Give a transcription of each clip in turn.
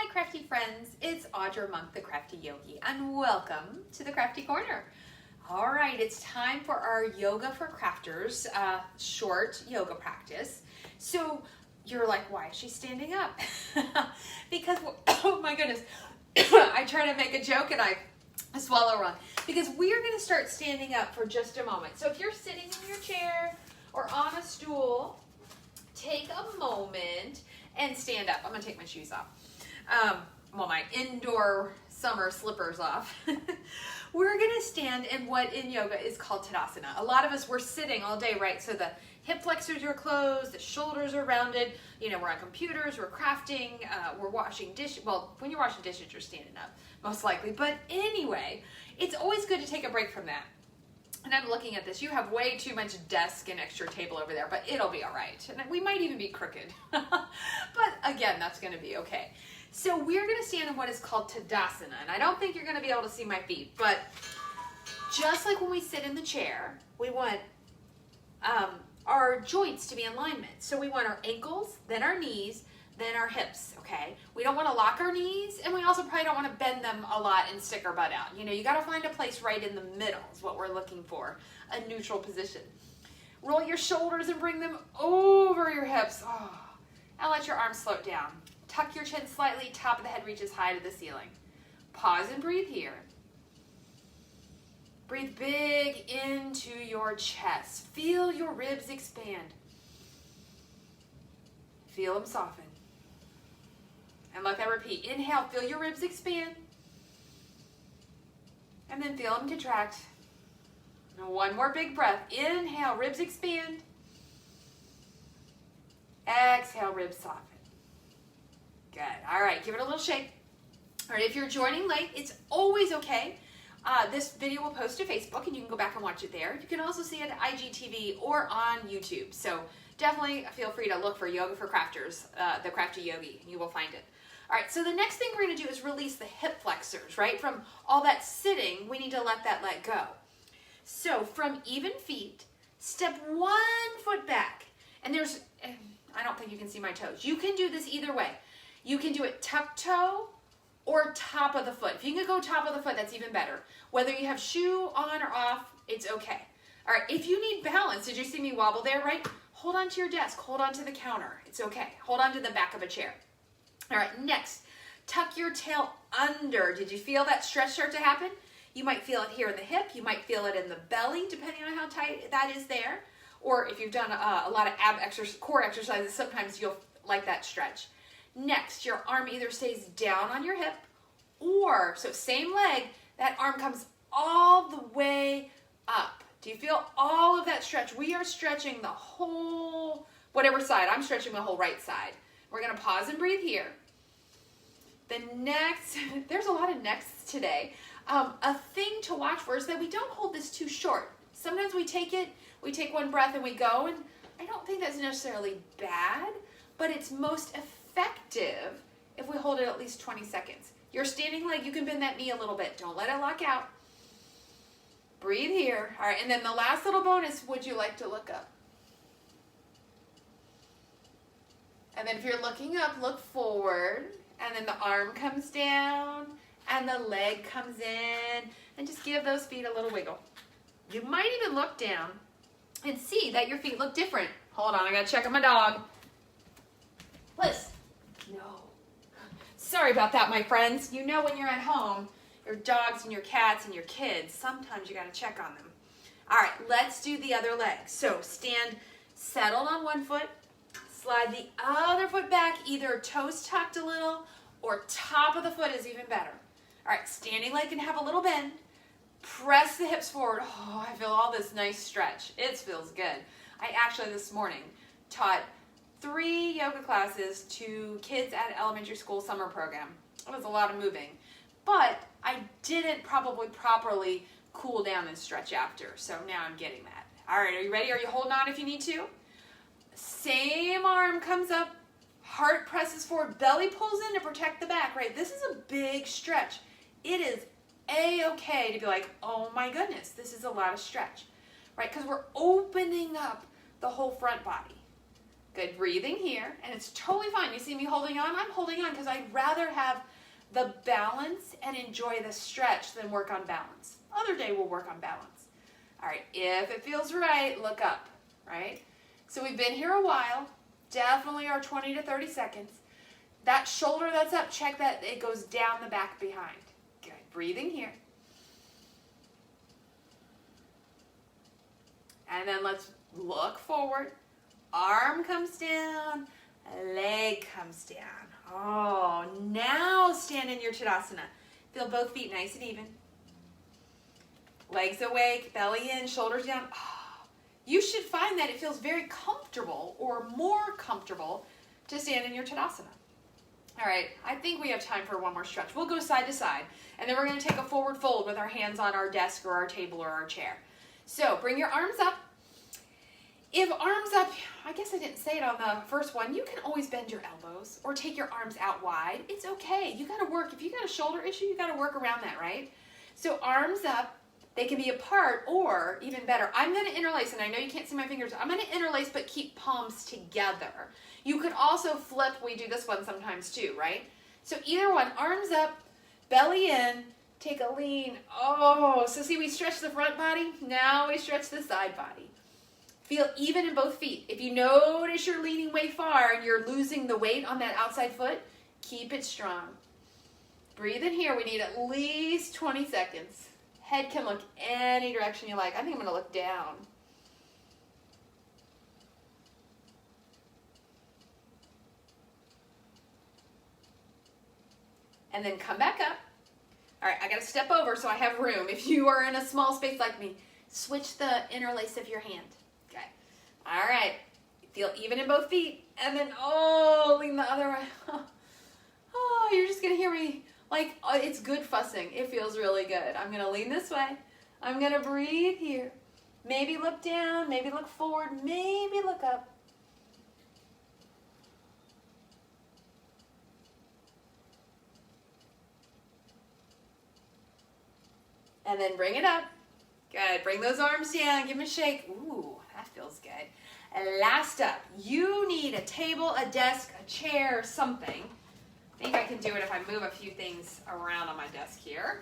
crafty friends, it's Audra Monk, the Crafty Yogi, and welcome to the Crafty Corner. All right, it's time for our Yoga for Crafters short yoga practice. So you're like, why is she standing up? Because, oh my goodness, I try to make a joke and I swallow wrong. Because we're going to start standing up for just a moment. So if you're sitting in your chair or on a stool, take a moment and stand up. I'm going to take my shoes off. My indoor summer slippers off. We're going to stand in what in yoga is called Tadasana. A lot of us, we're sitting all day, right? So the hip flexors are closed, the shoulders are rounded. You know, we're on computers, we're crafting, we're washing dishes. Well, when you're washing dishes, you're standing up, most likely. But anyway, it's always good to take a break from that. And I'm looking at this. You have way too much desk and extra table over there, but it'll be all right. And we might even be crooked. But again, that's going to be okay. So we're going to stand in what is called Tadasana. And I don't think you're going to be able to see my feet, but just like when we sit in the chair, we want our joints to be in alignment. So we want our ankles, then our knees, then our hips, okay? We don't want to lock our knees, and we also probably don't want to bend them a lot and stick our butt out. You know, you got to find a place right in the middle is what we're looking for, a neutral position. Roll your shoulders and bring them over your hips. Oh, and let your arms float down. Tuck your chin slightly, top of the head reaches high to the ceiling. Pause and breathe here. Breathe big into your chest. Feel your ribs expand. Feel them soften. And let that repeat. Inhale, feel your ribs expand. And then feel them contract. And one more big breath. Inhale, ribs expand. Exhale, ribs soften. Good. All right, give it a little shake. All right, if you're joining late, it's always okay. This video will post to Facebook, and you can go back and watch it there. You can also see it at IGTV or on YouTube. So definitely feel free to look for Yoga for Crafters, the Crafty Yogi. You will find it. All right, so the next thing we're going to do is release the hip flexors, right? From all that sitting, we need to let go. So from even feet, step one foot back. And I don't think you can see my toes. You can do this either way. You can do it tuck toe or top of the foot. If you can go top of the foot, that's even better. Whether you have shoe on or off, it's okay. All right, if you need balance, did you see me wobble there, right? Hold on to your desk, hold on to the counter. It's okay. Hold on to the back of a chair. All right, next, tuck your tail under. Did you feel that stretch start to happen? You might feel it here in the hip. You might feel it in the belly, depending on how tight that is there. Or if you've done a lot of core exercises, sometimes you'll like that stretch. Next, your arm either stays down on your hip or, so same leg, that arm comes all the way up. Do you feel all of that stretch? We are stretching the whole, whatever side. I'm stretching the whole right side. We're going to pause and breathe here. The next, there's a lot of nexts today. A thing to watch for is that we don't hold this too short. Sometimes we take one breath and we go, and I don't think that's necessarily bad, but it's most effective if we hold it at least 20 seconds. Your standing leg, you can bend that knee a little bit. Don't let it lock out. Breathe here. All right, and then the last little bonus, would you like to look up? And then if you're looking up, look forward, and then the arm comes down, and the leg comes in, and just give those feet a little wiggle. You might even look down and see that your feet look different. Hold on, I gotta check on my dog. Liz, no. Sorry about that, my friends. You know when you're at home, your dogs and your cats and your kids, sometimes you gotta check on them. All right, let's do the other leg. So stand settled on one foot, slide the other foot back, either toes tucked a little or top of the foot is even better. All right, standing leg can have a little bend. Press the hips forward. Oh, I feel all this nice stretch. It feels good. I actually this morning taught 3 yoga classes to kids at elementary school summer program. It was a lot of moving, but I didn't probably properly cool down and stretch after. So now I'm getting that. All right, are you ready? Are you holding on if you need to? Same arm comes up, heart presses forward, belly pulls in to protect the back, right? This is a big stretch. It is A-okay to be like, oh my goodness, this is a lot of stretch, right? Because we're opening up the whole front body. Good, breathing here, and it's totally fine. You see me holding on? I'm holding on because I'd rather have the balance and enjoy the stretch than work on balance. Other day we'll work on balance. All right, if it feels right, look up, right? So we've been here a while, definitely our 20 to 30 seconds. That shoulder that's up, check that it goes down the back behind. Good, breathing here. And then let's look forward. Arm comes down, leg comes down. Oh, now stand in your Tadasana. Feel both feet nice and even. Legs awake, belly in, shoulders down. Oh, you should find that it feels very comfortable or more comfortable to stand in your Tadasana. All right, I think we have time for one more stretch. We'll go side to side, and then we're going to take a forward fold with our hands on our desk or our table or our chair. So bring your arms up. If arms up, I guess I didn't say it on the first one, you can always bend your elbows or take your arms out wide. It's okay. You got to work. If you got a shoulder issue, you got to work around that, right? So arms up, they can be apart, or even better, I'm going to interlace, and I know you can't see my fingers. I'm going to interlace but keep palms together. You could also flip. We do this one sometimes too, right? So either one, arms up, belly in, take a lean. Oh, so see, we stretch the front body. Now we stretch the side body. Feel even in both feet. If you notice you're leaning way far and you're losing the weight on that outside foot, keep it strong. Breathe in here. We need at least 20 seconds. Head can look any direction you like. I think I'm going to look down. And then come back up. All right, I got to step over so I have room. If you are in a small space like me, switch the interlace of your hand. Okay. All right. Feel even in both feet. And then, lean the other way. Oh, you're just going to hear me. Like, it's good fussing. It feels really good. I'm going to lean this way. I'm going to breathe here. Maybe look down. Maybe look forward. Maybe look up. And then bring it up. Good. Bring those arms down. Give them a shake. Ooh, that feels good. And last up, you need a table, a desk, a chair, something. I think I can do it if I move a few things around on my desk here.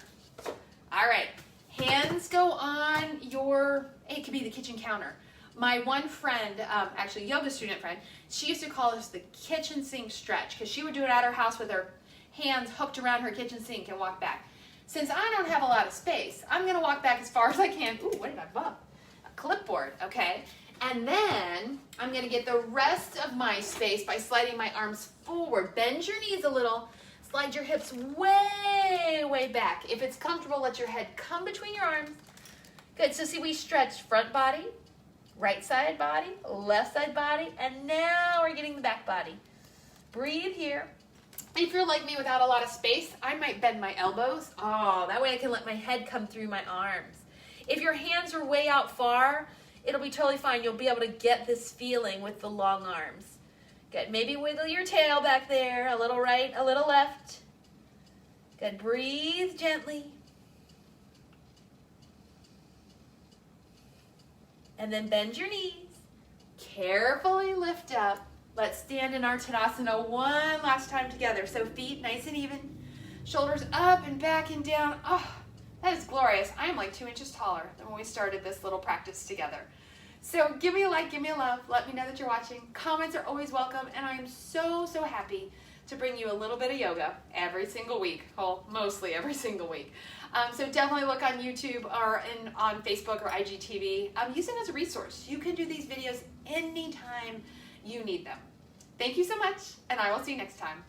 All right. Hands go on your, it could be the kitchen counter. My one friend, actually yoga student friend, she used to call this the kitchen sink stretch because she would do it at her house with her hands hooked around her kitchen sink and walk back. Since I don't have a lot of space, I'm going to walk back as far as I can. Ooh, what did I bump? A clipboard, okay? And then I'm going to get the rest of my space by sliding my arms forward. Bend your knees a little. Slide your hips way, way back. If it's comfortable, let your head come between your arms. Good. So see, we stretch front body, right side body, left side body, and now we're getting the back body. Breathe here. If you're like me without a lot of space, I might bend my elbows. Oh, that way I can let my head come through my arms. If your hands are way out far, it'll be totally fine. You'll be able to get this feeling with the long arms. Good. Maybe wiggle your tail back there. A little right, a little left. Good. Breathe gently. And then bend your knees. Carefully lift up. Let's stand in our Tadasana one last time together. So feet nice and even. Shoulders up and back and down. Oh, that is glorious. I am like 2 inches taller than when we started this little practice together. So give me a like, give me a love. Let me know that you're watching. Comments are always welcome. And I am so, so happy to bring you a little bit of yoga every single week. Well, mostly every single week. So definitely look on YouTube or on Facebook or IGTV. Use it as a resource. You can do these videos anytime you need them. Thank you so much, and I will see you next time.